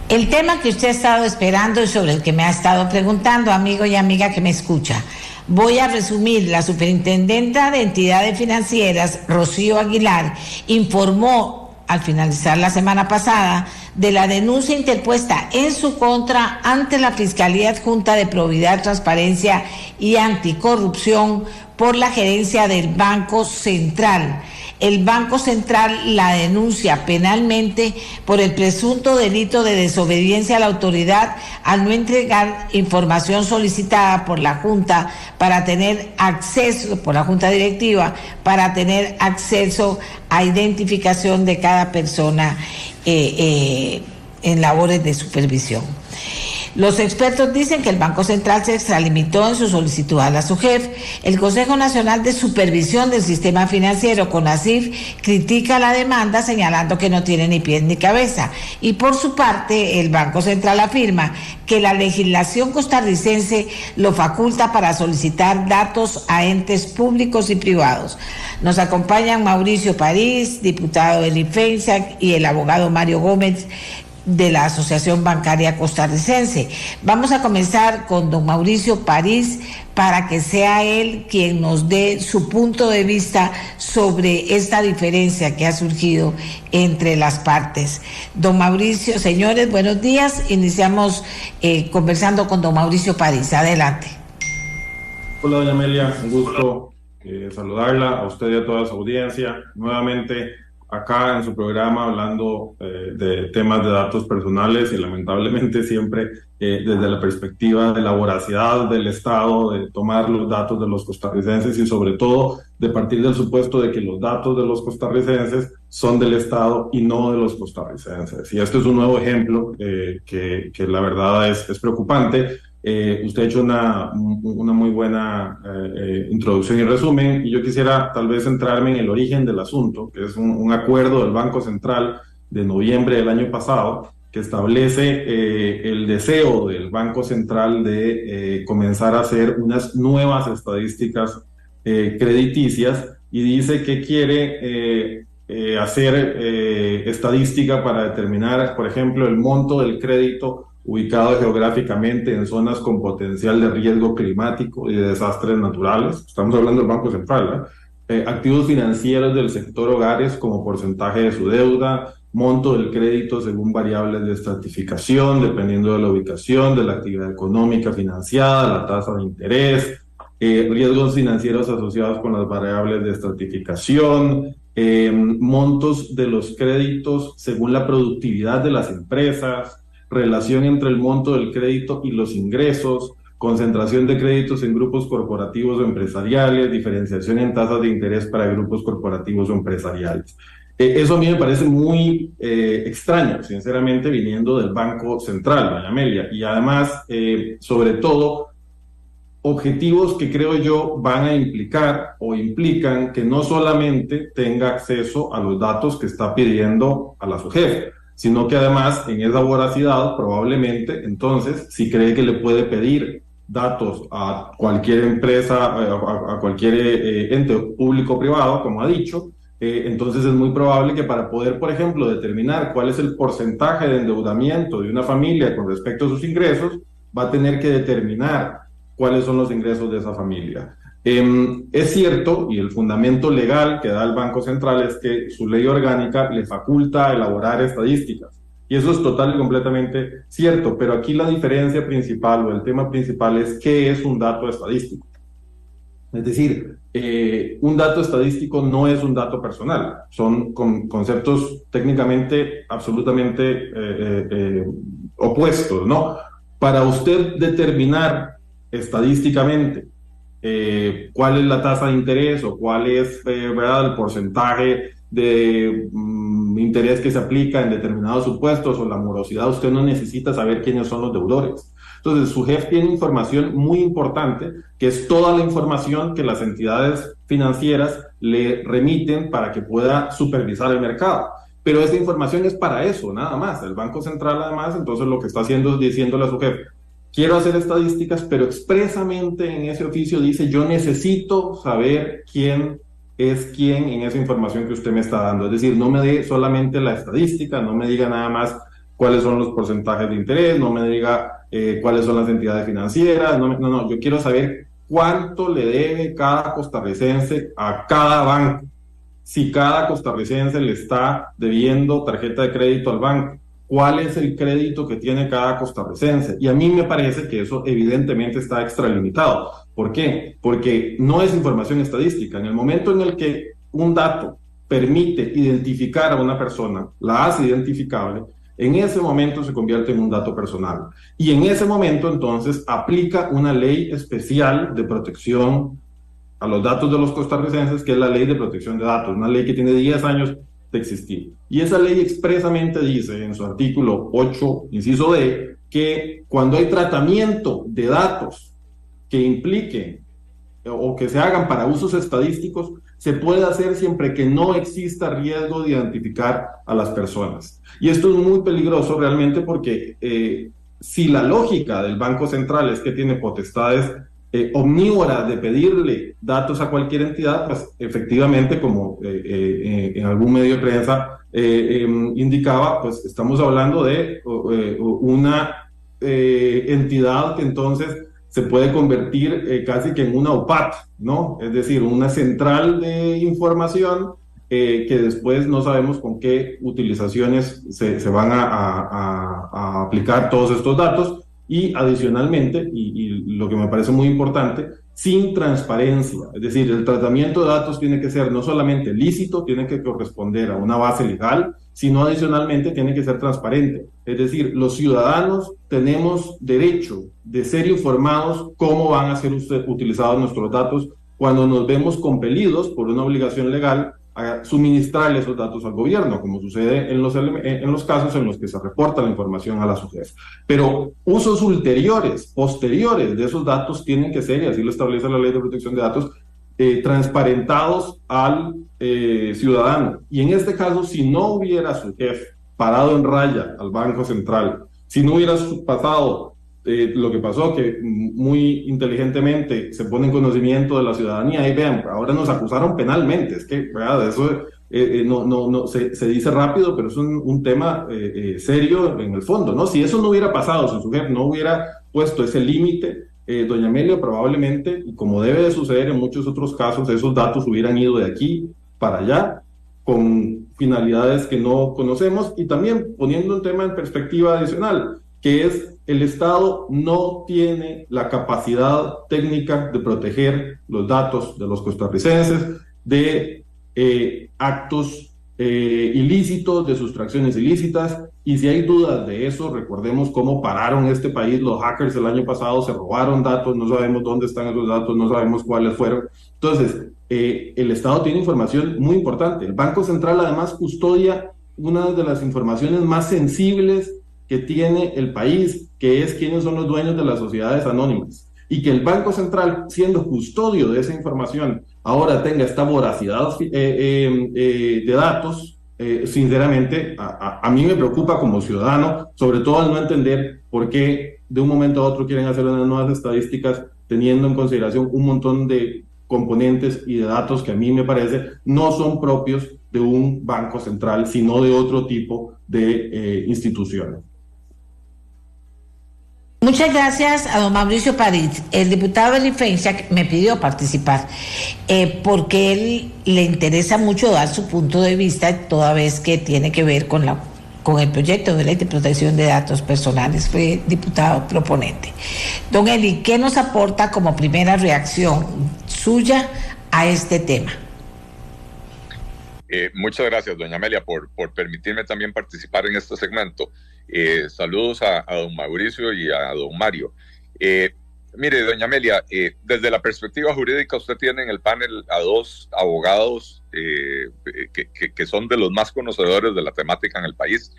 El tema que usted ha estado esperando y sobre el que me ha estado preguntando, amigo y amiga que me escucha. Voy a resumir. La superintendenta de entidades financieras, Rocío Aguilar, informó al finalizar la semana pasada de la denuncia interpuesta en su contra ante la Fiscalía Adjunta de Probidad, Transparencia y Anticorrupción por la gerencia del Banco Central. El Banco Central la denuncia penalmente por el presunto delito de desobediencia a la autoridad al no entregar información solicitada por la Junta para tener acceso, por la Junta Directiva, para tener acceso a identificación de cada persona en labores de supervisión. Los expertos dicen que el Banco Central se extralimitó en su solicitud a la SUGEF. El Consejo Nacional de Supervisión del Sistema Financiero, CONACYF, critica la demanda señalando que no tiene ni pies ni cabeza. Y por su parte, el Banco Central afirma que la legislación costarricense lo faculta para solicitar datos a entes públicos y privados. Nos acompañan Mauricio París, diputado del IFENSAC, y el abogado Mario Gómez, de la Asociación Bancaria Costarricense. Vamos a comenzar con don Mauricio París para que sea él quien nos dé su punto de vista sobre esta diferencia que ha surgido entre las partes. Don Mauricio, señores, buenos días. Iniciamos conversando con don Mauricio París. Adelante. Hola, doña Amelia, un gusto saludarla, a usted y a toda su audiencia. Nuevamente acá en su programa hablando de temas de datos personales y lamentablemente siempre desde la perspectiva de la voracidad del Estado, de tomar los datos de los costarricenses y sobre todo de partir del supuesto de que los datos de los costarricenses son del Estado y no de los costarricenses. Y esto es un nuevo ejemplo que la verdad es preocupante. Usted ha hecho una muy buena introducción y resumen, y yo quisiera tal vez centrarme en el origen del asunto, que es un acuerdo del Banco Central de noviembre del año pasado, que establece el deseo del Banco Central de comenzar a hacer unas nuevas estadísticas crediticias, y dice que quiere hacer estadística para determinar, por ejemplo, el monto del crédito ubicado geográficamente en zonas con potencial de riesgo climático y de desastres naturales. Estamos hablando del Banco Central, activos financieros del sector hogares como porcentaje de su deuda, monto del crédito según variables de estratificación, dependiendo de la ubicación, de la actividad económica financiada, la tasa de interés, riesgos financieros asociados con las variables de estratificación, montos de los créditos según la productividad de las empresas, relación entre el monto del crédito y los ingresos, concentración de créditos en grupos corporativos o empresariales, diferenciación en tasas de interés para grupos corporativos o empresariales. Eso a mí me parece muy extraño, sinceramente, viniendo del Banco Central, doña Amelia, y además, sobre todo, objetivos que creo yo van a implicar o implican que no solamente tenga acceso a los datos que está pidiendo a la SUGEF, sino que además en esa voracidad probablemente entonces si cree que le puede pedir datos a cualquier empresa, a cualquier ente público o privado, como ha dicho, entonces es muy probable que para poder, por ejemplo, determinar cuál es el porcentaje de endeudamiento de una familia con respecto a sus ingresos, va a tener que determinar cuáles son los ingresos de esa familia. Es cierto, y el fundamento legal que da el Banco Central es que su ley orgánica le faculta elaborar estadísticas, y eso es total y completamente cierto, pero aquí la diferencia principal o el tema principal es qué es un dato estadístico. Es decir, un dato estadístico no es un dato personal, son conceptos técnicamente absolutamente opuestos, ¿no? Para usted determinar estadísticamente cuál es la tasa de interés o cuál es ¿verdad? El porcentaje de interés que se aplica en determinados supuestos o la morosidad, usted no necesita saber quiénes son los deudores. Entonces, su jefe tiene información muy importante, que es toda la información que las entidades financieras le remiten para que pueda supervisar el mercado. Pero esa información es para eso, nada más. El Banco Central, además, entonces lo que está haciendo es diciéndole a su jefe: quiero hacer estadísticas, pero expresamente en ese oficio dice: yo necesito saber quién es quién en esa información que usted me está dando. Es decir, no me dé solamente la estadística, no me diga nada más cuáles son los porcentajes de interés, no me diga cuáles son las entidades financieras, no, yo quiero saber cuánto le debe cada costarricense a cada banco, si cada costarricense le está debiendo tarjeta de crédito al banco, cuál es el crédito que tiene cada costarricense. Y a mí me parece que eso evidentemente está extralimitado. ¿Por qué? Porque no es información estadística. En el momento en el que un dato permite identificar a una persona, la hace identificable, en ese momento se convierte en un dato personal. Y en ese momento entonces aplica una ley especial de protección a los datos de los costarricenses, que es la Ley de Protección de Datos, una ley que tiene 10 años de existir. Y esa ley expresamente dice en su artículo 8, inciso D, que cuando hay tratamiento de datos que impliquen o que se hagan para usos estadísticos, se puede hacer siempre que no exista riesgo de identificar a las personas. Y esto es muy peligroso realmente porque si la lógica del Banco Central es que tiene potestades omnívoras de pedirle datos a cualquier entidad, pues efectivamente, como en algún medio de prensa indicaba, pues estamos hablando de una entidad que entonces se puede convertir casi que en una OPAT, ¿no? Es decir, una central de información que después no sabemos con qué utilizaciones se van a aplicar todos estos datos y adicionalmente, y lo que me parece muy importante, sin transparencia. Es decir, el tratamiento de datos tiene que ser no solamente lícito, tiene que corresponder a una base legal, sino adicionalmente tiene que ser transparente. Es decir, los ciudadanos tenemos derecho de ser informados cómo van a ser utilizados nuestros datos cuando nos vemos compelidos por una obligación legal a suministrar esos datos al gobierno, como sucede en los casos en los que se reporta la información a la SUGEF. Pero usos ulteriores, posteriores de esos datos tienen que ser, y así lo establece la Ley de Protección de Datos, transparentados al ciudadano. Y en este caso, si no hubiera SUGEF parado en raya al Banco Central, si no hubiera pasado lo que pasó, que muy inteligentemente se pone en conocimiento de la ciudadanía, y vean, ahora nos acusaron penalmente, es que, ¿verdad? Eso se dice rápido, pero es un tema serio en el fondo, ¿no? Si eso no hubiera pasado, si SUGEF no hubiera puesto ese límite, doña Amelia, probablemente, y como debe de suceder en muchos otros casos, esos datos hubieran ido de aquí para allá, con finalidades que no conocemos, y también poniendo un tema en perspectiva adicional, que es el Estado no tiene la capacidad técnica de proteger los datos de los costarricenses de actos ilícitos, de sustracciones ilícitas, y si hay dudas de eso, recordemos cómo pararon este país los hackers el año pasado, se robaron datos, no sabemos dónde están esos datos, no sabemos cuáles fueron. Entonces, el Estado tiene información muy importante. El Banco Central además custodia una de las informaciones más sensibles que tiene el país, que es quiénes son los dueños de las sociedades anónimas. Y que el Banco Central, siendo custodio de esa información, ahora tenga esta voracidad de datos, sinceramente, a mí me preocupa como ciudadano, sobre todo al no entender por qué de un momento a otro quieren hacer unas nuevas estadísticas teniendo en consideración un montón de componentes y de datos que a mí me parece no son propios de un banco central, sino de otro tipo de instituciones. Muchas gracias a don Mauricio París. El diputado Eli Feinsack me pidió participar porque él le interesa mucho dar su punto de vista, toda vez que tiene que ver con el proyecto de ley de protección de datos personales. Fue diputado proponente. Don Eli, ¿qué nos aporta como primera reacción suya a este tema? Muchas gracias, doña Amelia, por permitirme también participar en este segmento. Saludos a don Mauricio y a don Mario. Mire, doña Amelia, desde la perspectiva jurídica, usted tiene en el panel a dos abogados que son de los más conocedores de la temática en el país,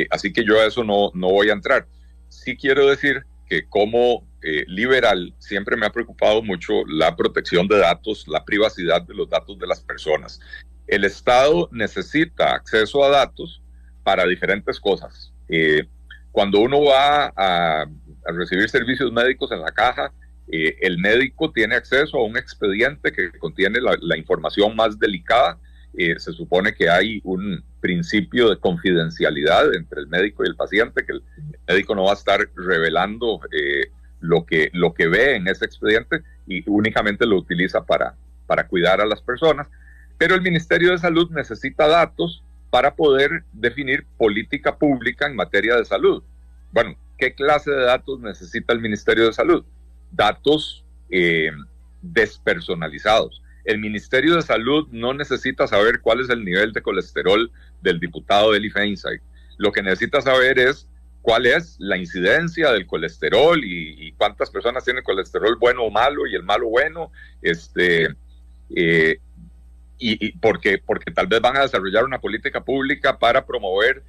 así que yo a eso no voy a entrar. Sí quiero decir que como liberal siempre me ha preocupado mucho la protección de datos, la privacidad de los datos de las personas. El Estado necesita acceso a datos para diferentes cosas. Cuando uno va a recibir servicios médicos en la caja, el médico tiene acceso a un expediente que contiene la información más delicada se supone que hay un principio de confidencialidad entre el médico y el paciente, que el médico no va a estar revelando lo que ve en ese expediente y únicamente lo utiliza para cuidar a las personas. Pero el Ministerio de Salud necesita datos para poder definir política pública en materia de salud. Bueno, ¿qué clase de datos necesita el Ministerio de Salud? Datos despersonalizados. El Ministerio de Salud no necesita saber cuál es el nivel de colesterol del diputado Eli Feinstein. Lo que necesita saber es cuál es la incidencia del colesterol y cuántas personas tienen colesterol bueno o malo y el malo bueno, porque tal vez van a desarrollar una política pública para promover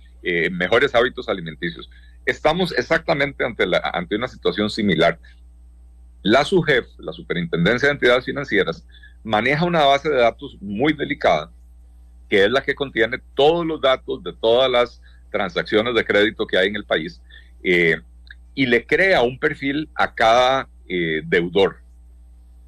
mejores hábitos alimenticios. Estamos exactamente ante una situación similar. La SUGEF, la Superintendencia de Entidades Financieras, maneja una base de datos muy delicada, que es la que contiene todos los datos de todas las transacciones de crédito que hay en el país, y le crea un perfil a cada deudor,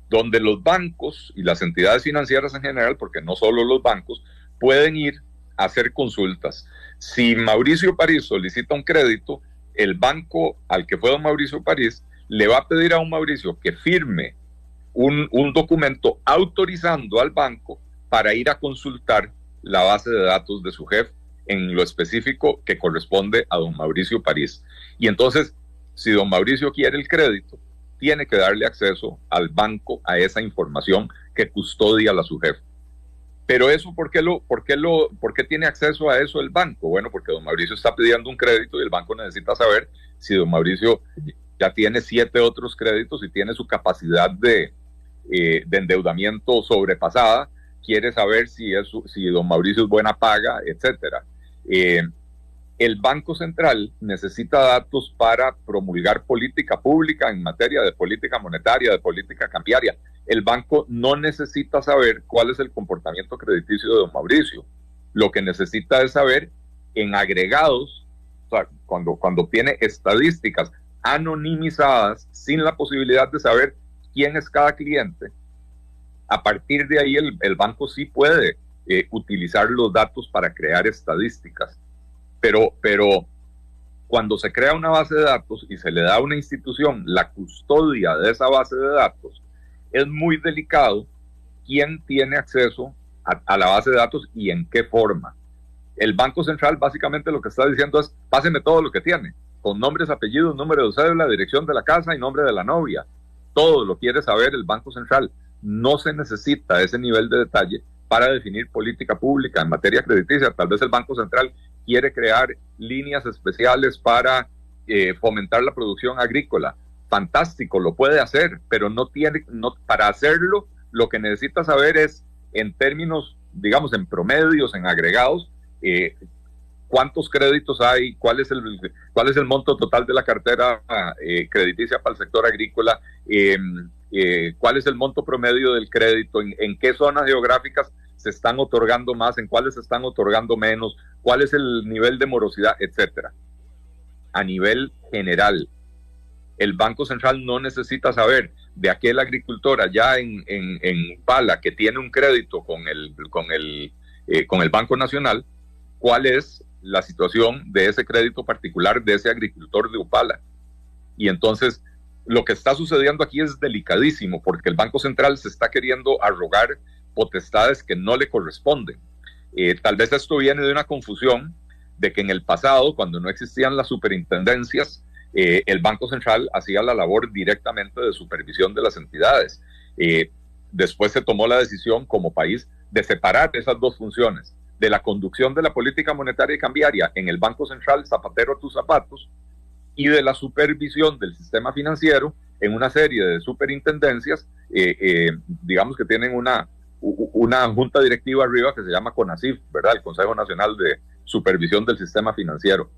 donde los bancos y las entidades financieras en general, porque no solo los bancos, pueden ir a hacer consultas. Si Mauricio París solicita un crédito, el banco al que fue don Mauricio París le va a pedir a don Mauricio que firme un documento autorizando al banco para ir a consultar la base de datos de SUGEF en lo específico que corresponde a don Mauricio París. Y entonces, si don Mauricio quiere el crédito, tiene que darle acceso al banco a esa información que custodia la SUGEF. Pero eso, ¿por qué tiene acceso a eso el banco? Bueno, porque don Mauricio está pidiendo un crédito y el banco necesita saber si don Mauricio ya tiene 7 otros créditos y tiene su capacidad de endeudamiento sobrepasada, quiere saber si don Mauricio es buena paga, etcétera. El Banco Central necesita datos para promulgar política pública en materia de política monetaria, de política cambiaria. El banco no necesita saber cuál es el comportamiento crediticio de don Mauricio. Lo que necesita es saber en agregados, o sea, cuando tiene estadísticas anonimizadas, sin la posibilidad de saber quién es cada cliente. A partir de ahí el banco sí puede utilizar los datos para crear estadísticas. Pero cuando se crea una base de datos y se le da a una institución la custodia de esa base de datos, es muy delicado quién tiene acceso a la base de datos y en qué forma. El Banco Central básicamente lo que está diciendo es: páseme todo lo que tiene, con nombres, apellidos, número de cédula, dirección de la casa y nombre de la novia. Todo lo quiere saber el Banco Central. No se necesita ese nivel de detalle para definir política pública en materia crediticia. Tal vez el Banco Central quiere crear líneas especiales para fomentar la producción agrícola. Fantástico, lo puede hacer, pero para hacerlo lo que necesita saber es, en términos, digamos, en promedios, en agregados, cuántos créditos hay, cuál es el monto total de la cartera crediticia para el sector agrícola, cuál es el monto promedio del crédito, en qué zonas geográficas se están otorgando más, en cuáles se están otorgando menos, cuál es el nivel de morosidad, etcétera. A nivel general, el Banco Central no necesita saber de aquel agricultor allá en Upala que tiene un crédito con el Banco Nacional, cuál es la situación de ese crédito particular de ese agricultor de Upala. Y entonces, lo que está sucediendo aquí es delicadísimo, porque el Banco Central se está queriendo arrogar potestades que no le corresponden. Tal vez esto viene de una confusión de que en el pasado, cuando no existían las superintendencias, el Banco Central hacía la labor directamente de supervisión de las entidades. Después se tomó la decisión como país de separar esas dos funciones, de la conducción de la política monetaria y cambiaria en el Banco Central, zapatero a tus zapatos, y de la supervisión del sistema financiero en una serie de superintendencias, digamos que tienen una junta directiva arriba que se llama CONACYF, ¿verdad? El Consejo Nacional de Supervisión del Sistema Financiero.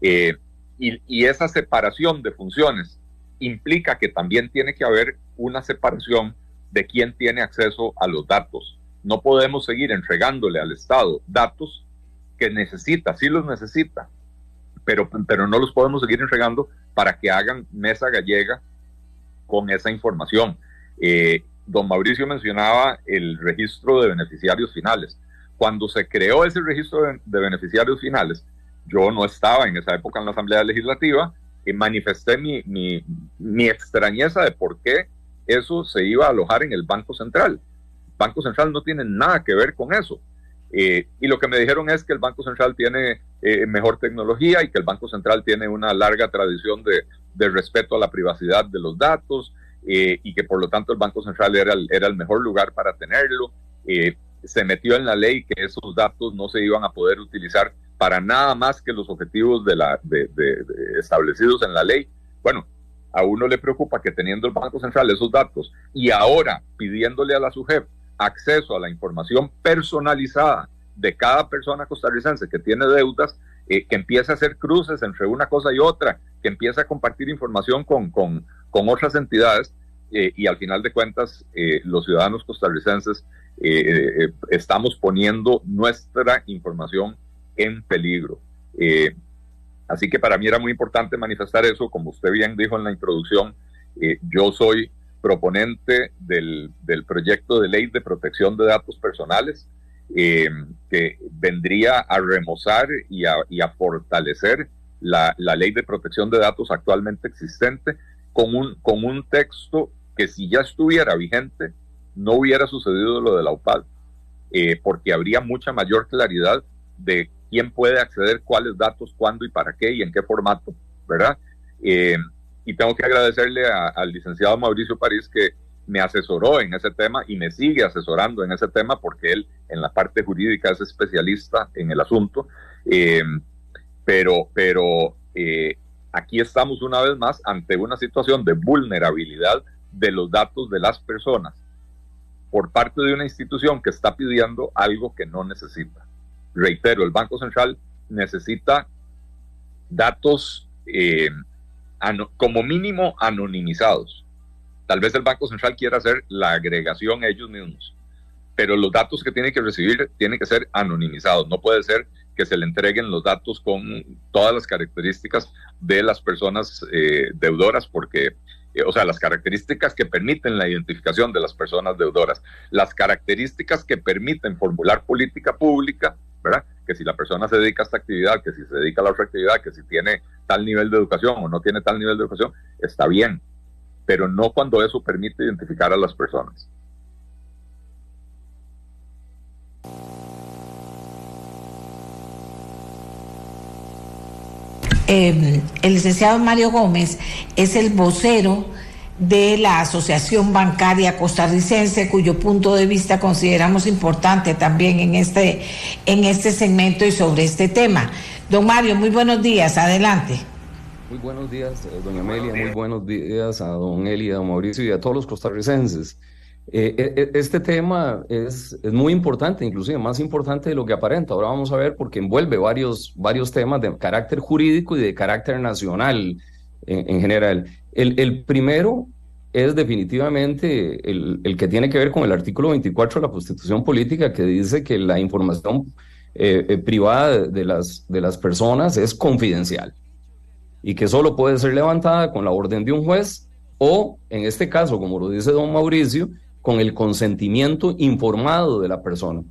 Y esa separación de funciones implica que también tiene que haber una separación de quién tiene acceso a los datos. No podemos seguir entregándole al Estado datos que necesita, sí los necesita, pero no los podemos seguir entregando para que hagan mesa gallega con esa información. Don Mauricio mencionaba el registro de beneficiarios finales. Cuando se creó ese registro de beneficiarios finales, yo no estaba en esa época en la Asamblea Legislativa y manifesté mi extrañeza de por qué eso se iba a alojar en el Banco Central. El Banco Central no tiene nada que ver con eso. Y lo que me dijeron es que el Banco Central tiene mejor tecnología y que el Banco Central tiene una larga tradición de respeto a la privacidad de los datos, y que por lo tanto el Banco Central era el mejor lugar para tenerlo. Se metió en la ley que esos datos no se iban a poder utilizar para nada más que los objetivos establecidos en la ley. Bueno, a uno le preocupa que teniendo el Banco Central esos datos y ahora pidiéndole a la SUGEF acceso a la información personalizada de cada persona costarricense que tiene deudas, que empiece a hacer cruces entre una cosa y otra, que empiece a compartir información con otras entidades, y al final de cuentas los ciudadanos costarricenses estamos poniendo nuestra información en peligro. Así que para mí era muy importante manifestar eso. Como usted bien dijo en la introducción, yo soy proponente del proyecto de ley de protección de datos personales, que vendría a remozar y a fortalecer la ley de protección de datos actualmente existente, con un texto que, si ya estuviera vigente, no hubiera sucedido lo de la UPAD, porque habría mucha mayor claridad de quién puede acceder, cuáles datos, cuándo y para qué y en qué formato, ¿verdad? Y tengo que agradecerle al licenciado Mauricio París, que me asesoró en ese tema y me sigue asesorando en ese tema, porque él en la parte jurídica es especialista en el asunto. Pero aquí estamos una vez más ante una situación de vulnerabilidad de los datos de las personas por parte de una institución que está pidiendo algo que no necesita. Reitero, el Banco Central necesita datos como mínimo anonimizados. Tal vez el Banco Central quiera hacer la agregación ellos mismos, pero los datos que tiene que recibir tienen que ser anonimizados. No puede ser que se le entreguen los datos con todas las características de las personas deudoras, porque, o sea, las características que permiten la identificación de las personas deudoras, las características que permiten formular política pública, ¿verdad? Que si la persona se dedica a esta actividad, que si se dedica a la otra actividad, que si tiene tal nivel de educación o no tiene tal nivel de educación, está bien, pero no cuando eso permite identificar a las personas. El licenciado Mario Gómez es el vocero de la Asociación Bancaria Costarricense, cuyo punto de vista consideramos importante también en este segmento y sobre este tema. Don Mario, muy buenos días, adelante. Muy buenos días, doña Amelia, muy buenos días a don Eli, a don Mauricio y a todos los costarricenses. Este tema es muy importante, inclusive más importante de lo que aparenta. Ahora vamos a ver, porque envuelve varios temas de carácter jurídico y de carácter nacional en general. El primero es definitivamente el que tiene que ver con el artículo 24 de la Constitución Política, que dice que la información privada de las personas es confidencial y que solo puede ser levantada con la orden de un juez o, en este caso, como lo dice don Mauricio, con el consentimiento informado de la persona.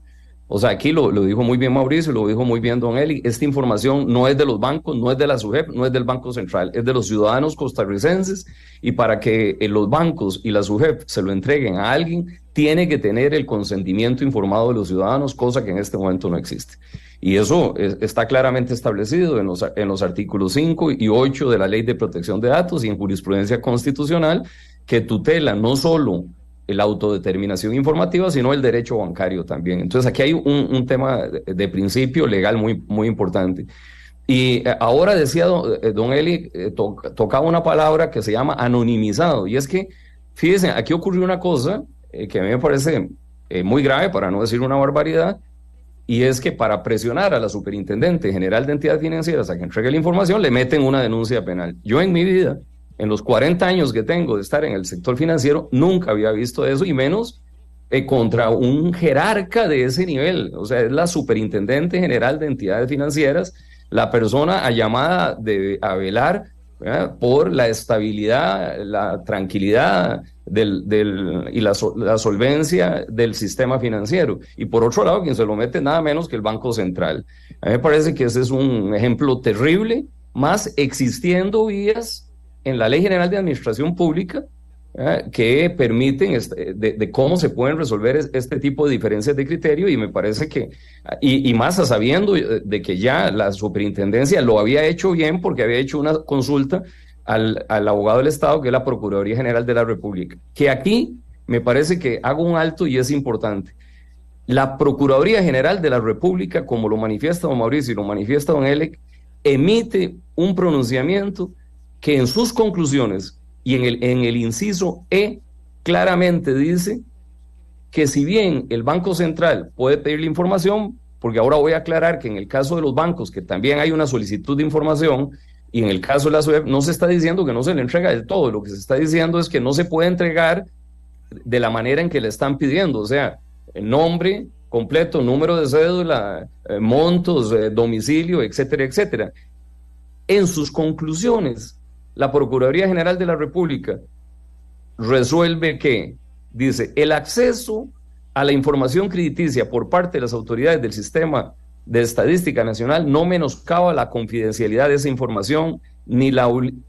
O sea, aquí lo dijo muy bien Mauricio, lo dijo muy bien don Eli, esta información no es de los bancos, no es de la SUGEF, no es del Banco Central, es de los ciudadanos costarricenses, y para que los bancos y la SUGEF se lo entreguen a alguien, tiene que tener el consentimiento informado de los ciudadanos, cosa que en este momento no existe. Y eso está claramente establecido en los artículos 5 y 8 de la Ley de Protección de Datos y en jurisprudencia constitucional, que tutela no solo la autodeterminación informativa, sino el derecho bancario también. Entonces aquí hay un tema de principio legal muy importante. Y ahora decía don Eli, tocaba una palabra que se llama anonimizado, y es que, fíjense, aquí ocurrió una cosa que a mí me parece muy grave, para no decir una barbaridad, y es que para presionar a la Superintendente General de Entidades Financieras a que entregue la información, le meten una denuncia penal. Yo en mi vida, en los 40 años que tengo de estar en el sector financiero, nunca había visto eso, y menos contra un jerarca de ese nivel. O sea, es la Superintendente General de Entidades Financieras, la persona llamada a velar ¿verdad? Por la estabilidad, la tranquilidad y la solvencia del sistema financiero. Y por otro lado, quien se lo mete nada menos que el Banco Central. A mí me parece que ese es un ejemplo terrible, más existiendo vías en la Ley General de Administración Pública que permiten de cómo se pueden resolver este tipo de diferencias de criterio, y me parece que, y más sabiendo de que ya la superintendencia lo había hecho bien porque había hecho una consulta al abogado del Estado, que es la Procuraduría General de la República, que aquí me parece que hago un alto y es importante. La Procuraduría General de la República, como lo manifiesta don Mauricio y lo manifiesta don Elec, emite un pronunciamiento que en sus conclusiones y en el inciso E claramente dice que si bien el Banco Central puede pedir la información, porque ahora voy a aclarar que en el caso de los bancos, que también hay una solicitud de información, y en el caso de la SUEF no se está diciendo que no se le entrega del todo, lo que se está diciendo es que no se puede entregar de la manera en que le están pidiendo, o sea, el nombre completo, número de cédula, montos, domicilio, etcétera, etcétera. En sus conclusiones, la Procuraduría General de la República resuelve que, dice, el acceso a la información crediticia por parte de las autoridades del Sistema de Estadística Nacional no menoscaba la confidencialidad de esa información, ni la obligación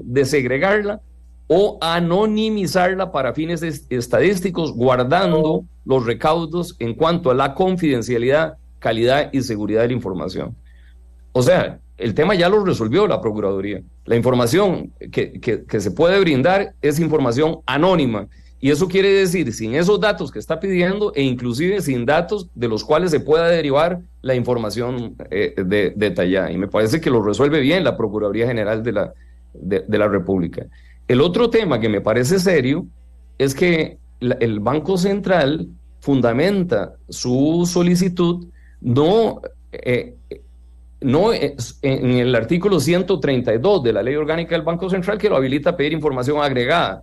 de segregarla o anonimizarla para fines estadísticos, guardando los recaudos en cuanto a la confidencialidad, calidad y seguridad de la información. O sea, el tema ya lo resolvió la Procuraduría. La información que se puede brindar es información anónima, y eso quiere decir sin esos datos que está pidiendo, e inclusive sin datos de los cuales se pueda derivar la información detallada. Y me parece que lo resuelve bien la Procuraduría General de la República. El otro tema que me parece serio es que el Banco Central fundamenta su solicitud no en el artículo 132 de la Ley Orgánica del Banco Central, que lo habilita a pedir información agregada,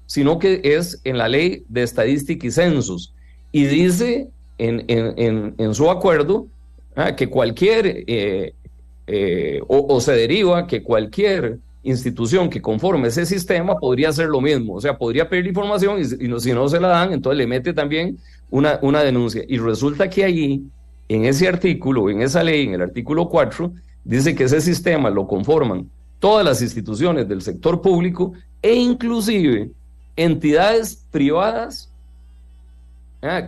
sino que es en la Ley de Estadística y Censos, y dice en su acuerdo que cualquier, o se deriva que cualquier institución que conforme ese sistema podría hacer lo mismo, o sea, podría pedir información y si no se la dan, entonces le mete también una denuncia. Y resulta que allí, en ese artículo, en esa ley, en el artículo 4, dice que ese sistema lo conforman todas las instituciones del sector público e inclusive entidades privadas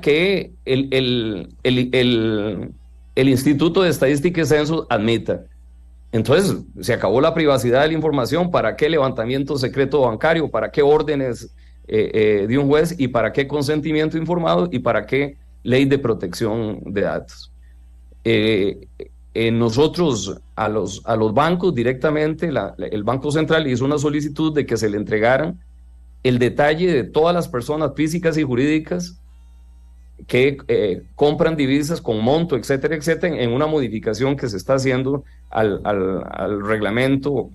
que el Instituto de Estadística y Censos admita. Entonces, se acabó la privacidad de la información. ¿Para qué levantamiento secreto bancario? ¿Para qué órdenes de un juez? ¿Y para qué consentimiento informado? ¿Y para qué ley de protección de datos? Nosotros a los bancos directamente, el Banco Central hizo una solicitud de que se le entregaran el detalle de todas las personas físicas y jurídicas que compran divisas con monto, etcétera, etcétera, en una modificación que se está haciendo al reglamento,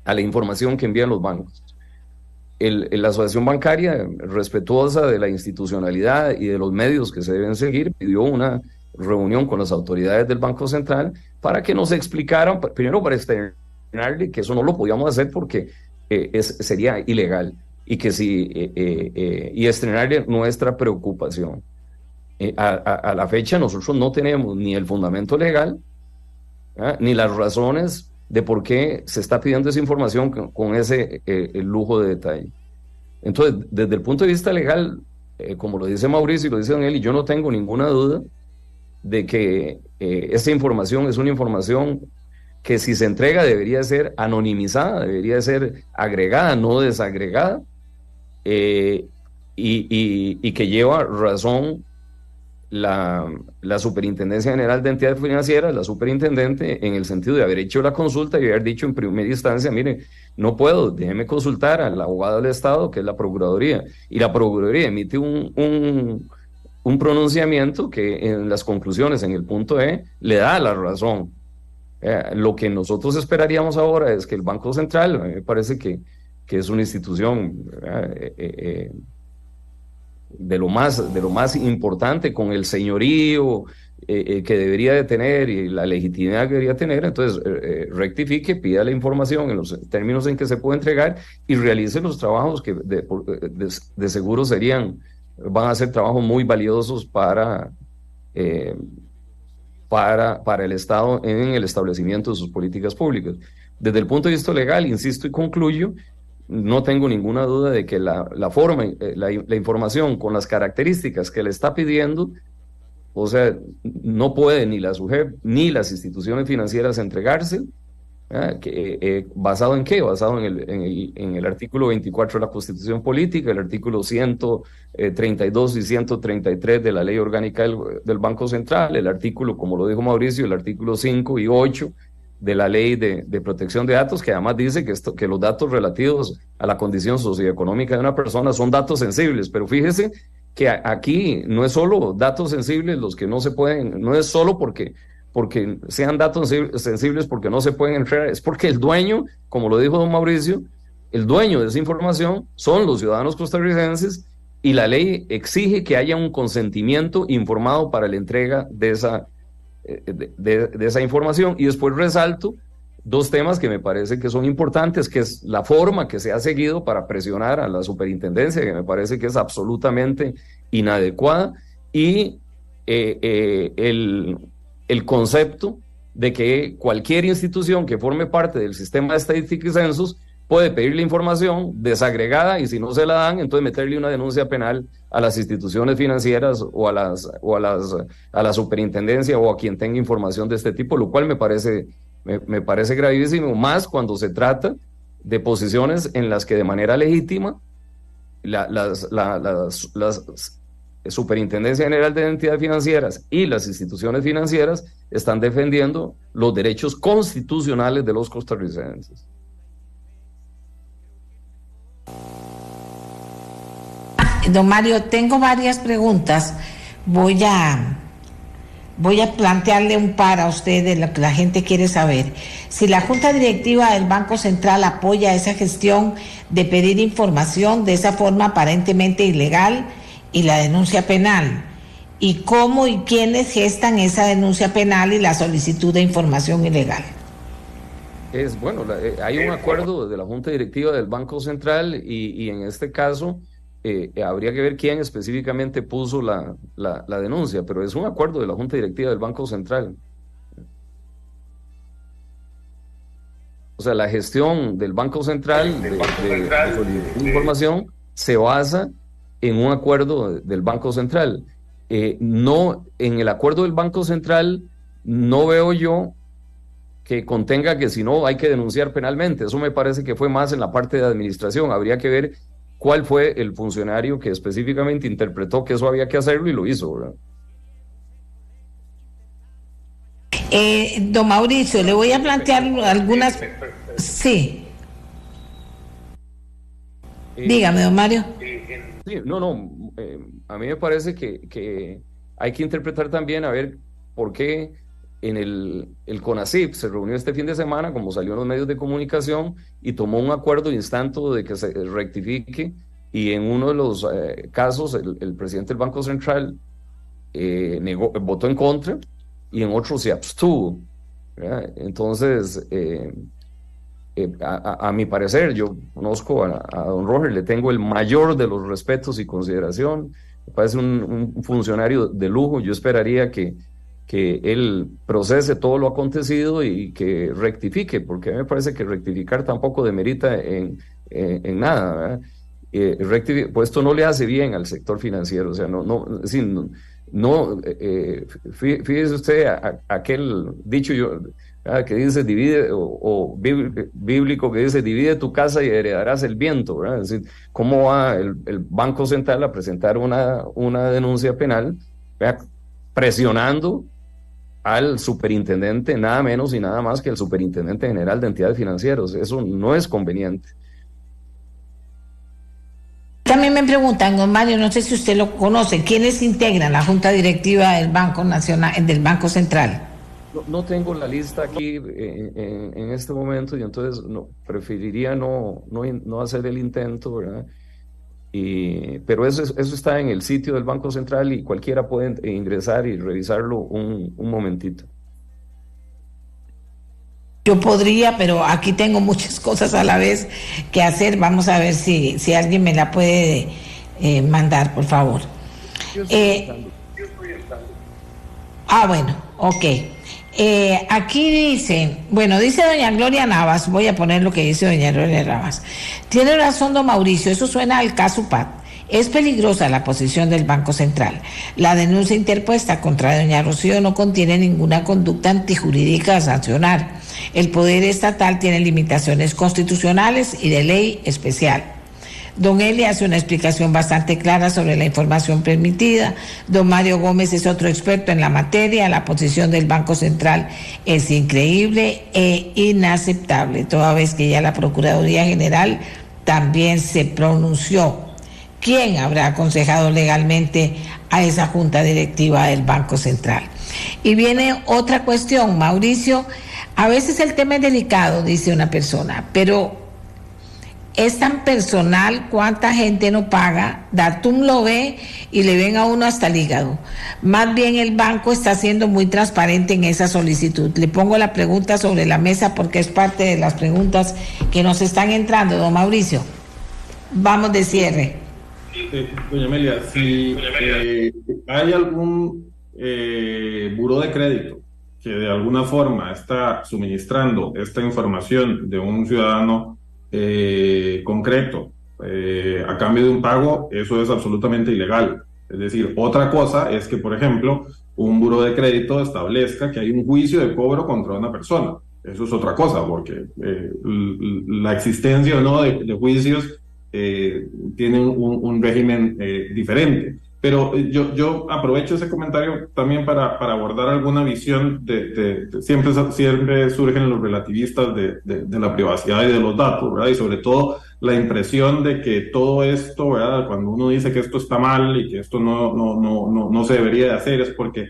a la información que envían los bancos. La asociación bancaria, respetuosa de la institucionalidad y de los medios que se deben seguir, pidió una reunión con las autoridades del Banco Central para que nos explicaran, primero para externarle que eso no lo podíamos hacer porque sería ilegal, y que y estrenarle nuestra preocupación. A la fecha nosotros no tenemos ni el fundamento legal, ni las razones de por qué se está pidiendo esa información con ese el lujo de detalle. Entonces, desde el punto de vista legal, como lo dice Mauricio y lo dice don Eli, yo no tengo ninguna duda de que esta información es una información que, si se entrega, debería ser anonimizada, debería ser agregada, no desagregada, y que lleva razón la Superintendencia General de Entidades Financieras, la superintendente, en el sentido de haber hecho la consulta y haber dicho en primera instancia: mire, no puedo, déjeme consultar al abogado del Estado, que es la Procuraduría, y la Procuraduría emite un pronunciamiento que en las conclusiones, en el punto E, le da la razón. Lo que nosotros esperaríamos ahora es que el Banco Central, me parece que es una institución de lo más importante, con el señorío que debería de tener y la legitimidad que debería tener, entonces rectifique, pida la información en los términos en que se puede entregar y realice los trabajos que de seguro van a ser trabajos muy valiosos para el Estado en el establecimiento de sus políticas públicas. Desde el punto de vista legal, insisto y concluyo, no tengo ninguna duda de que la forma, la información con las características que le está pidiendo, o sea, no puede ni la SUGEP ni las instituciones financieras entregarse. ¿Basado en qué? Basado en el artículo 24 de la Constitución Política, el artículo 132 y 133 de la Ley Orgánica del Banco Central, el artículo, como lo dijo Mauricio, el artículo 5 y 8 de la Ley de Protección de Datos, que además dice que los datos relativos a la condición socioeconómica de una persona son datos sensibles, pero fíjese que aquí no es solo datos sensibles los que no se pueden, no es solo porque sean datos sensibles porque no se pueden entrar, es porque el dueño, como lo dijo don Mauricio, el dueño de esa información son los ciudadanos costarricenses y la ley exige que haya un consentimiento informado para la entrega de esa información. Y después resalto dos temas que me parece que son importantes, que es la forma que se ha seguido para presionar a la superintendencia, que me parece que es absolutamente inadecuada, y el concepto de que cualquier institución que forme parte del sistema de estadística y censos puede pedirle información desagregada y si no se la dan, entonces meterle una denuncia penal a las instituciones financieras o a la superintendencia o a quien tenga información de este tipo, lo cual me parece gravísimo, más cuando se trata de posiciones en las que de manera legítima las Superintendencia General de Entidades Financieras y las instituciones financieras están defendiendo los derechos constitucionales de los costarricenses. Don Mario, tengo varias preguntas. Voy a plantearle un par a usted de lo que la gente quiere saber. Si la Junta Directiva del Banco Central apoya esa gestión de pedir información de esa forma aparentemente ilegal y la denuncia penal, y cómo y quiénes gestan esa denuncia penal y la solicitud de información ilegal. Hay un acuerdo de la Junta Directiva del Banco Central y en este caso habría que ver quién específicamente puso la denuncia, pero es un acuerdo de la Junta Directiva del Banco Central. O sea, la gestión del Banco Central de información se basa en un acuerdo del Banco Central. No, en el acuerdo del Banco Central no veo yo que contenga que si no hay que denunciar penalmente. Eso me parece que fue más en la parte de administración. Habría que ver cuál fue el funcionario que específicamente interpretó que eso había que hacerlo y lo hizo, ¿verdad? Don Mauricio, le voy a plantear algunas... Sí. Dígame, don Mario. Sí, a mí me parece que hay que interpretar también a ver por qué en el CONACYT se reunió este fin de semana, como salió en los medios de comunicación, y tomó un acuerdo instanto de que se rectifique, y en uno de los casos el presidente del Banco Central votó en contra, y en otro se abstuvo, ¿verdad? Entonces, a mi parecer, yo conozco a don Roger, le tengo el mayor de los respetos y consideración, me parece un funcionario de lujo. Yo esperaría que él procese todo lo acontecido y que rectifique, porque a mí me parece que rectificar tampoco demerita en nada, ¿verdad? Pues esto no le hace bien al sector financiero, o sea, fíjese usted aquel dicho que dice divide, o bíblico que dice divide tu casa y heredarás el viento, ¿verdad? Es decir, ¿cómo va el Banco Central a presentar una denuncia penal, ¿verdad?, presionando al superintendente, nada menos y nada más que el superintendente general de entidades financieras? Eso no es conveniente. También me preguntan, don Mario, no sé si usted lo conoce, ¿quiénes integran la Junta Directiva del Banco Nacional, del Banco Central? No tengo la lista aquí en este momento, y entonces preferiría no hacer el intento, ¿verdad? Pero eso está en el sitio del Banco Central y cualquiera puede ingresar y revisarlo un momentito. Yo podría, pero aquí tengo muchas cosas a la vez que hacer. Vamos a ver si alguien me la puede mandar, por favor. Bueno, ok. Aquí dice doña Gloria Navas, voy a poner lo que dice doña Gloria Navas. Tiene razón don Mauricio, eso suena al caso PAT. Es peligrosa la posición del Banco Central. La denuncia interpuesta contra doña Rocío no contiene ninguna conducta antijurídica a sancionar. El poder estatal tiene limitaciones constitucionales y de ley especial. Don Eli hace una explicación bastante clara sobre la información permitida. Don Mario Gómez es otro experto en la materia. La posición del Banco Central es increíble e inaceptable, toda vez que ya la Procuraduría General también se pronunció. ¿Quién habrá aconsejado legalmente a esa junta directiva del Banco Central? Y viene otra cuestión, Mauricio. A veces el tema es delicado, dice una persona, pero es tan personal cuánta gente no paga. Datum lo ve y le ven a uno hasta el hígado. Más bien el banco está siendo muy transparente en esa solicitud. Le pongo la pregunta sobre la mesa porque es parte de las preguntas que nos están entrando, don Mauricio. Vamos de cierre. Doña Amelia, si hay algún buró de crédito que de alguna forma está suministrando esta información de un ciudadano concreto a cambio de un pago, eso es absolutamente ilegal. Es decir, otra cosa es que, por ejemplo, un buró de crédito establezca que hay un juicio de cobro contra una persona. Eso es otra cosa, porque la existencia o no de juicios tienen un régimen diferente. Pero yo aprovecho ese comentario también para abordar alguna visión siempre surgen los relativistas de la privacidad y de los datos, ¿verdad? Y sobre todo la impresión de que todo esto, ¿verdad? Cuando uno dice que esto está mal y que esto no se debería de hacer, es porque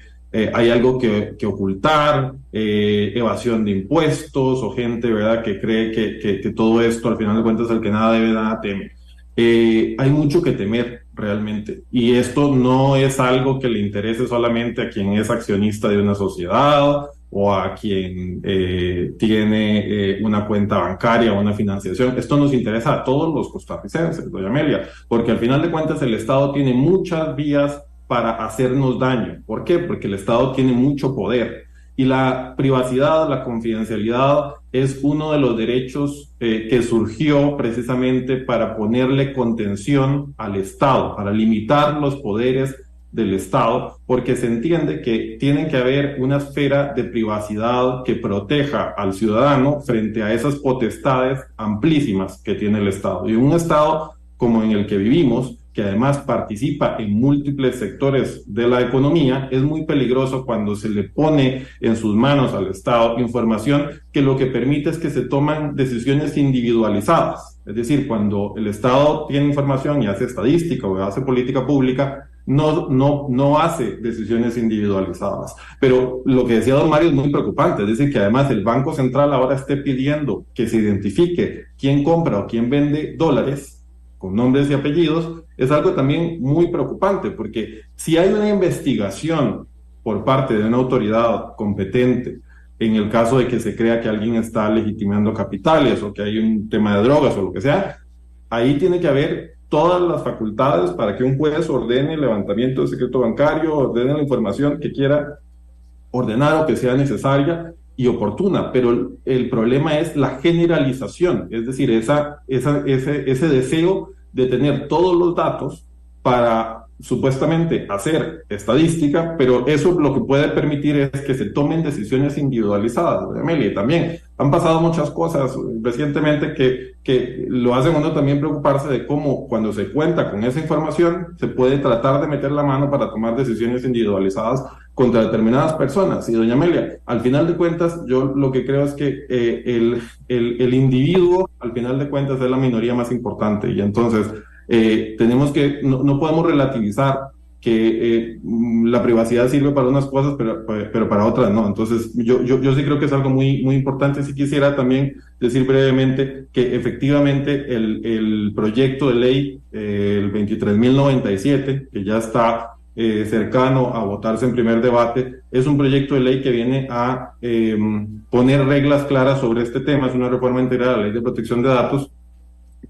hay algo que ocultar, evasión de impuestos, o gente, ¿verdad?, que cree que todo esto, al final de cuentas, el que nada debe, nada teme. Hay mucho que temer realmente, y esto no es algo que le interese solamente a quien es accionista de una sociedad o a quien tiene una cuenta bancaria o una financiación. Esto nos interesa a todos los costarricenses, doña Amelia, porque al final de cuentas el Estado tiene muchas vías para hacernos daño. ¿Por qué? Porque el Estado tiene mucho poder. Y la privacidad, la confidencialidad es uno de los derechos que surgió precisamente para ponerle contención al Estado, para limitar los poderes del Estado, porque se entiende que tiene que haber una esfera de privacidad que proteja al ciudadano frente a esas potestades amplísimas que tiene el Estado. Y un Estado como en el que vivimos, que además participa en múltiples sectores de la economía, es muy peligroso cuando se le pone en sus manos al Estado información que lo que permite es que se toman decisiones individualizadas. Es decir, cuando el Estado tiene información y hace estadística o hace política pública, no hace decisiones individualizadas. Pero lo que decía don Mario es muy preocupante, es decir, que además el Banco Central ahora esté pidiendo que se identifique quién compra o quién vende dólares con nombres y apellidos, es algo también muy preocupante, porque si hay una investigación por parte de una autoridad competente, en el caso de que se crea que alguien está legitimando capitales o que hay un tema de drogas o lo que sea, ahí tiene que haber todas las facultades para que un juez ordene el levantamiento del secreto bancario, ordene la información que quiera ordenar o que sea necesaria y oportuna, pero el problema es la generalización, es decir, ese deseo de tener todos los datos para supuestamente hacer estadística, pero eso lo que puede permitir es que se tomen decisiones individualizadas, Amelia. También han pasado muchas cosas recientemente que lo hacen uno también preocuparse de cómo cuando se cuenta con esa información se puede tratar de meter la mano para tomar decisiones individualizadas contra determinadas personas. Y doña Amelia, al final de cuentas, yo lo que creo es que el individuo, al final de cuentas, es la minoría más importante, y entonces tenemos que, no podemos relativizar la privacidad sirve para unas cosas, pero para otras no. Entonces, yo sí creo que es algo muy, muy importante. Sí quisiera también decir brevemente que efectivamente el proyecto de ley, el 23.097, que ya está cercano a votarse en primer debate, es un proyecto de ley que viene a poner reglas claras sobre este tema. Es una reforma integral a la Ley de Protección de Datos.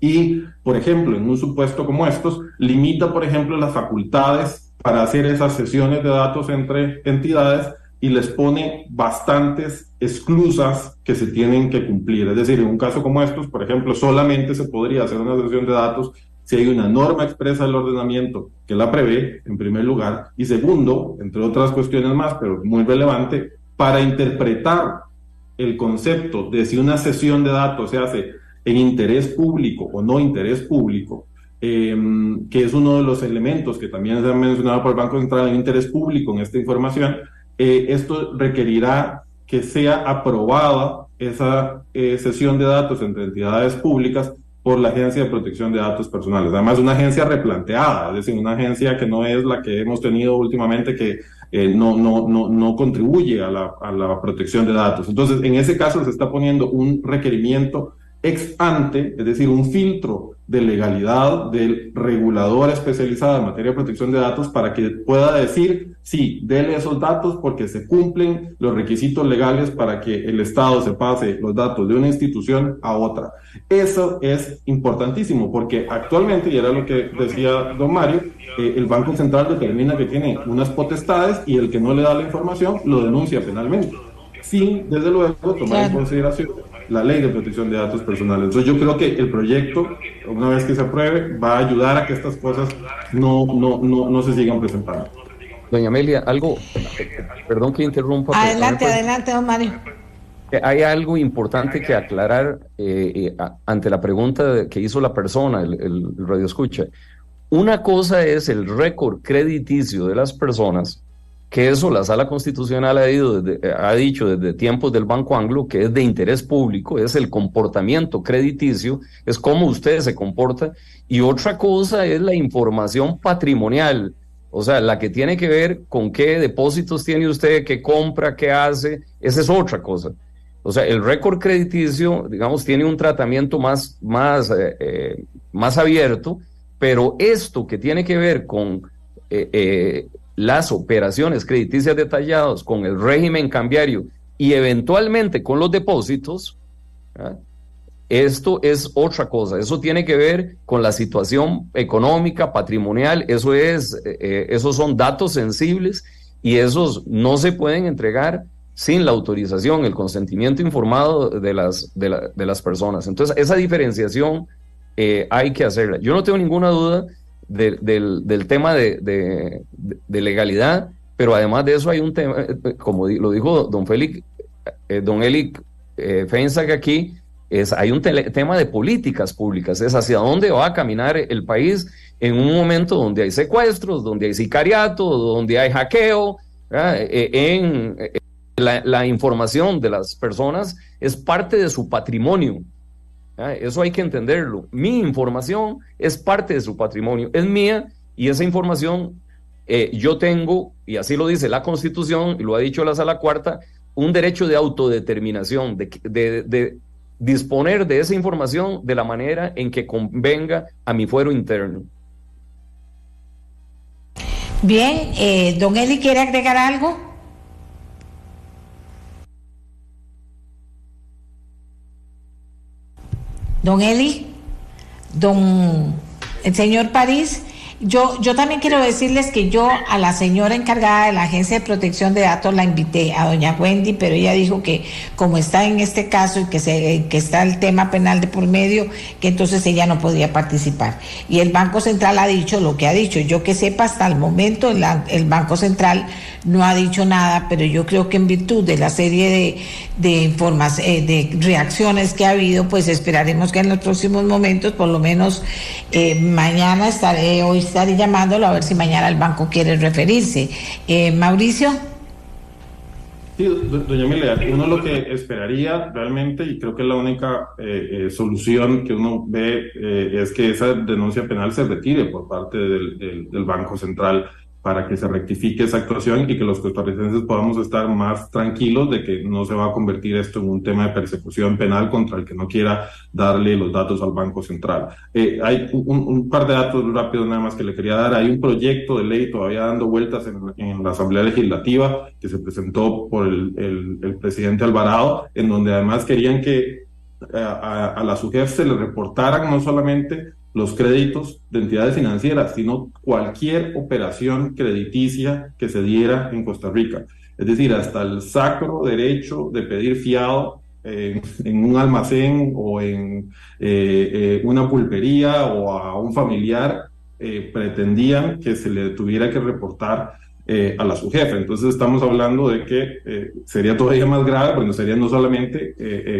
Y, por ejemplo, en un supuesto como estos, limita, por ejemplo, las facultades para hacer esas sesiones de datos entre entidades y les pone bastantes esclusas que se tienen que cumplir. Es decir, en un caso como estos, por ejemplo, solamente se podría hacer una sesión de datos si hay una norma expresa del ordenamiento que la prevé, en primer lugar, y segundo, entre otras cuestiones más, pero muy relevante, para interpretar el concepto de si una sesión de datos se hace en interés público o no interés público, que es uno de los elementos que también se ha mencionado por el Banco Central, en interés público en esta información, esto requerirá que sea aprobada esa sesión de datos entre entidades públicas por la Agencia de Protección de Datos Personales. Además, una agencia replanteada, es decir, una agencia que no es la que hemos tenido últimamente, que no contribuye a la protección de datos. Entonces, en ese caso se está poniendo un requerimiento ex ante, es decir, un filtro de legalidad del regulador especializado en materia de protección de datos para que pueda decir, sí, dele esos datos porque se cumplen los requisitos legales para que el Estado se pase los datos de una institución a otra. Eso es importantísimo porque actualmente, y era lo que decía don Mario, el Banco Central determina que tiene unas potestades y el que no le da la información lo denuncia penalmente, sin, desde luego, tomar en consideración la Ley de Protección de Datos Personales. Entonces yo creo que el proyecto, una vez que se apruebe, va a ayudar a que estas cosas no se sigan presentando. Doña Amelia, algo, perdón que interrumpa. Adelante, don Mario. Hay algo importante que aclarar ante la pregunta que hizo la persona, el radioescucha. Una cosa es el récord crediticio de las personas, que eso la Sala Constitucional ha dicho desde tiempos del Banco Anglo, que es de interés público, es el comportamiento crediticio, es cómo usted se comporta, y otra cosa es la información patrimonial, o sea, la que tiene que ver con qué depósitos tiene usted, qué compra, qué hace, esa es otra cosa. O sea, el récord crediticio, digamos, tiene un tratamiento más abierto, pero esto que tiene que ver con las operaciones crediticias detalladas, con el régimen cambiario y eventualmente con los depósitos, ¿verdad? Esto es otra cosa, eso tiene que ver con la situación económica, patrimonial, esos son datos sensibles y esos no se pueden entregar sin la autorización, el consentimiento informado de las personas. Entonces, esa diferenciación hay que hacerla. Yo no tengo ninguna duda del tema de legalidad, pero además de eso hay un tema, como lo dijo don Eli Feinsack aquí, hay un tema de políticas públicas, es hacia dónde va a caminar el país en un momento donde hay secuestros, donde hay sicariato, donde hay hackeo, la información de las personas es parte de su patrimonio. Eso hay que entenderlo. Mi información es parte de su patrimonio, es mía, y esa información yo tengo, y así lo dice la Constitución, y lo ha dicho la Sala Cuarta, un derecho de autodeterminación, de disponer de esa información de la manera en que convenga a mi fuero interno. Bien, don Eli, ¿quiere agregar algo? Don Eli, el señor París, yo también quiero decirles que yo a la señora encargada de la Agencia de Protección de Datos la invité, a doña Wendy, pero ella dijo que como está en este caso y que está el tema penal de por medio, que entonces ella no podía participar. Y el Banco Central ha dicho lo que ha dicho. Yo que sepa, hasta el momento el Banco Central no ha dicho nada, pero yo creo que en virtud de la serie de reacciones que ha habido, pues esperaremos que en los próximos momentos, por lo menos mañana estaré llamándolo a ver si mañana el banco quiere referirse. Mauricio. Sí, doña Emilia, uno lo que esperaría realmente, y creo que es la única solución que uno ve, es que esa denuncia penal se retire por parte del Banco Central, para que se rectifique esa actuación y que los costarricenses podamos estar más tranquilos de que no se va a convertir esto en un tema de persecución penal contra el que no quiera darle los datos al Banco Central. Hay un par de datos rápidos nada más que le quería dar. Hay un proyecto de ley todavía dando vueltas en la Asamblea Legislativa que se presentó por el presidente Alvarado, en donde además querían que a la SUGEF se le reportaran no solamente los créditos de entidades financieras, sino cualquier operación crediticia que se diera en Costa Rica. Es decir, hasta el sacro derecho de pedir fiado en un almacén o en una pulpería o a un familiar, pretendían que se le tuviera que reportar a la SUGEF. Entonces estamos hablando de que sería todavía más grave, bueno, serían no solamente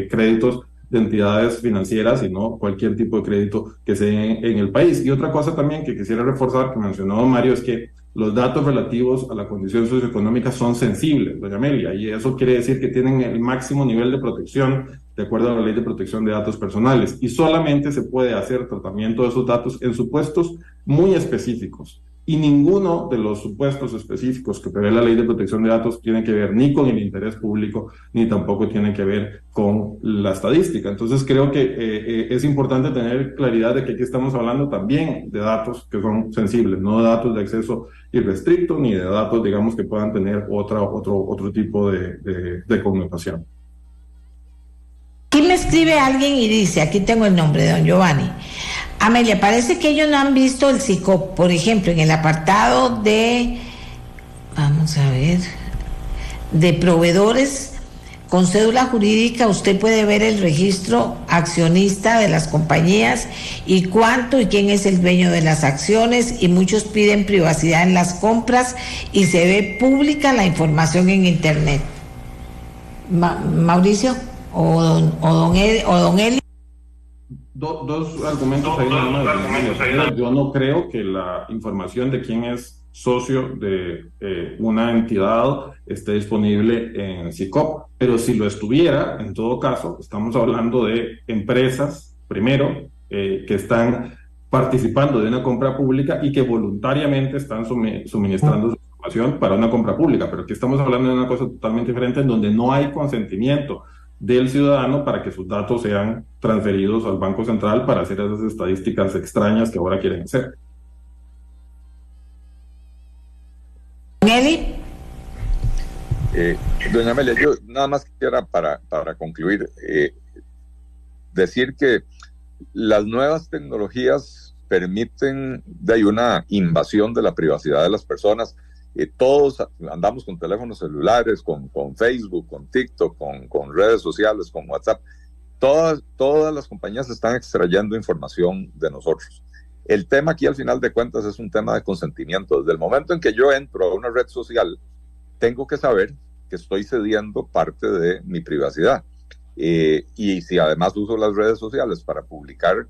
créditos de entidades financieras, sino cualquier tipo de crédito que se dé en el país. Y otra cosa también que quisiera reforzar, que mencionó don Mario, es que los datos relativos a la condición socioeconómica son sensibles, doña Amelia, y eso quiere decir que tienen el máximo nivel de protección de acuerdo a la Ley de Protección de Datos Personales, y solamente se puede hacer tratamiento de esos datos en supuestos muy específicos. Y ninguno de los supuestos específicos que prevé la Ley de Protección de Datos tiene que ver ni con el interés público, ni tampoco tiene que ver con la estadística. Entonces creo que es importante tener claridad de que aquí estamos hablando también de datos que son sensibles, no de datos de acceso irrestricto, ni de datos, digamos, que puedan tener otro tipo de connotación. Aquí me escribe alguien y dice, aquí tengo el nombre de don Giovanni. Amelia, parece que ellos no han visto el SICOP, por ejemplo, en el apartado de, vamos a ver, de proveedores con cédula jurídica, usted puede ver el registro accionista de las compañías y cuánto y quién es el dueño de las acciones, y muchos piden privacidad en las compras y se ve pública la información en internet. Mauricio o don Eli. Dos argumentos ahí nada más. Yo no creo que la información de quién es socio de una entidad esté disponible en SICOP, pero si lo estuviera, en todo caso, estamos hablando de empresas, primero, que están participando de una compra pública y que voluntariamente están suministrando su información para una compra pública, pero aquí estamos hablando de una cosa totalmente diferente en donde no hay consentimiento del ciudadano para que sus datos sean transferidos al Banco Central para hacer esas estadísticas extrañas que ahora quieren hacer. Nelly. Doña Amelia, yo nada más quisiera para concluir decir que las nuevas tecnologías permiten de una invasión de la privacidad de las personas. Todos andamos con teléfonos celulares, con Facebook, con TikTok, con redes sociales, con WhatsApp. Todas las compañías están extrayendo información de nosotros. El tema aquí, al final de cuentas, es un tema de consentimiento. Desde el momento en que yo entro a una red social, tengo que saber que estoy cediendo parte de mi privacidad. Y si además uso las redes sociales para publicar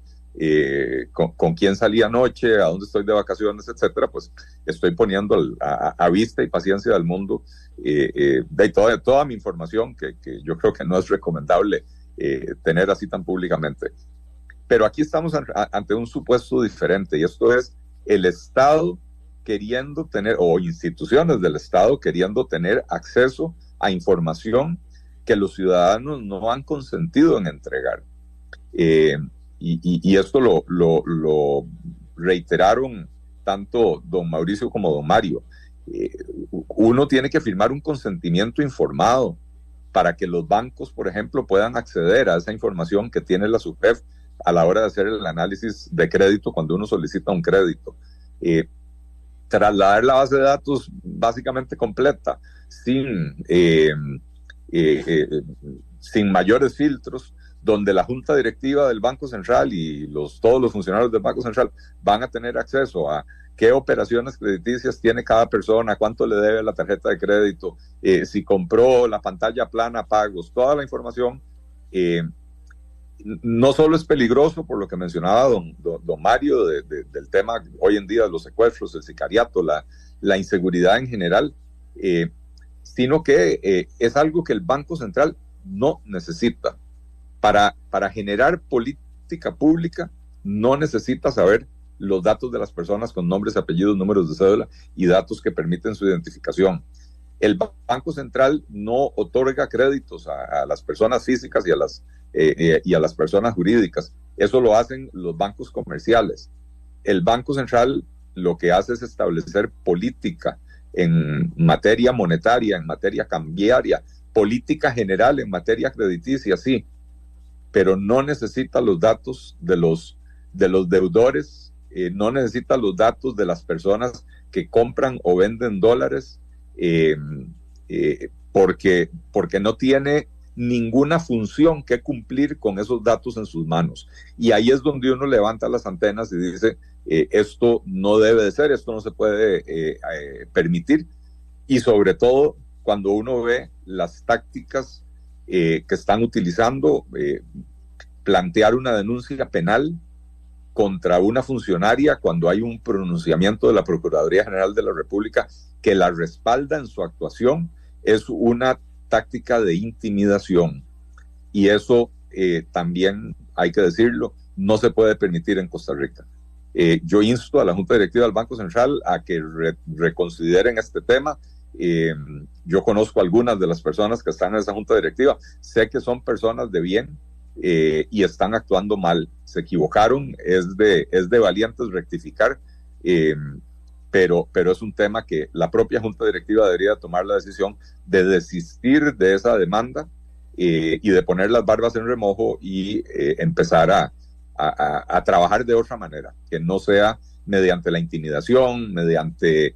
con quién salí anoche, a dónde estoy de vacaciones, etcétera, pues estoy poniendo a vista y paciencia del mundo de toda mi información que yo creo que no es recomendable tener así tan públicamente. Pero aquí estamos ante un supuesto diferente, y esto es el Estado queriendo tener, o instituciones del Estado queriendo tener acceso a información que los ciudadanos no han consentido en entregar. Y esto lo reiteraron tanto don Mauricio como don Mario. Uno tiene que firmar un consentimiento informado para que los bancos, por ejemplo, puedan acceder a esa información que tiene la SUGEF a la hora de hacer el análisis de crédito cuando uno solicita un crédito. Trasladar la base de datos básicamente completa, sin mayores filtros, donde la junta directiva del Banco Central y todos los funcionarios del Banco Central van a tener acceso a qué operaciones crediticias tiene cada persona, cuánto le debe la tarjeta de crédito, si compró la pantalla plana, pagos, toda la información. No solo es peligroso por lo que mencionaba don Mario del tema hoy en día de los secuestros, el sicariato, la inseguridad en general, sino que es algo que el Banco Central no necesita. Para generar política pública no necesita saber los datos de las personas con nombres, apellidos, números de cédula y datos que permiten su identificación. El Banco Central no otorga créditos a las personas físicas y a las personas jurídicas. Eso lo hacen los bancos comerciales. El Banco Central lo que hace es establecer política en materia monetaria, en materia cambiaria, política general en materia crediticia, sí, pero no necesita los datos de los deudores, no necesita los datos de las personas que compran o venden dólares, porque no tiene ninguna función que cumplir con esos datos en sus manos. Y ahí es donde uno levanta las antenas y dice, esto no debe de ser, esto no se puede permitir. Y sobre todo, cuando uno ve las tácticas que están utilizando, plantear una denuncia penal contra una funcionaria cuando hay un pronunciamiento de la Procuraduría General de la República que la respalda en su actuación, es una táctica de intimidación. Y eso también, hay que decirlo, no se puede permitir en Costa Rica. Yo insto a la Junta Directiva del Banco Central a que reconsideren este tema. Yo conozco algunas de las personas que están en esa Junta Directiva, sé que son personas de bien, y están actuando mal, se equivocaron, es de valientes rectificar, pero es un tema que la propia Junta Directiva debería tomar la decisión de desistir de esa demanda, y de poner las barbas en remojo y empezar a trabajar de otra manera, que no sea mediante la intimidación, mediante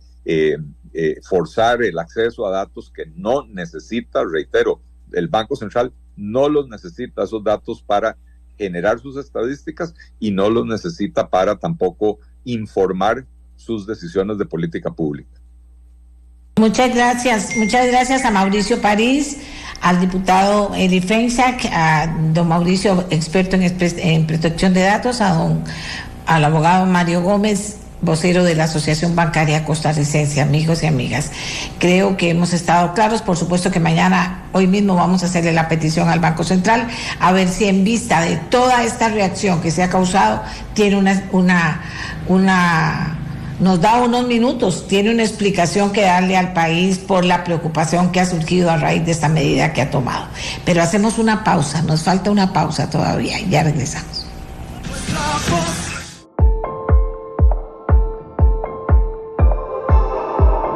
forzar el acceso a datos que no necesita. Reitero, el Banco Central no los necesita, esos datos, para generar sus estadísticas, y no los necesita para tampoco informar sus decisiones de política pública. Muchas gracias a Mauricio París, al diputado Eli Feinsack, a don Mauricio, experto en protección de datos, al abogado Mario Gómez, vocero de la Asociación Bancaria Costarricense. Amigos y amigas, creo que hemos estado claros. Por supuesto que hoy mismo vamos a hacerle la petición al Banco Central, a ver si en vista de toda esta reacción que se ha causado, tiene nos da unos minutos, tiene una explicación que darle al país por la preocupación que ha surgido a raíz de esta medida que ha tomado. Pero hacemos una pausa, nos falta una pausa todavía, y ya regresamos.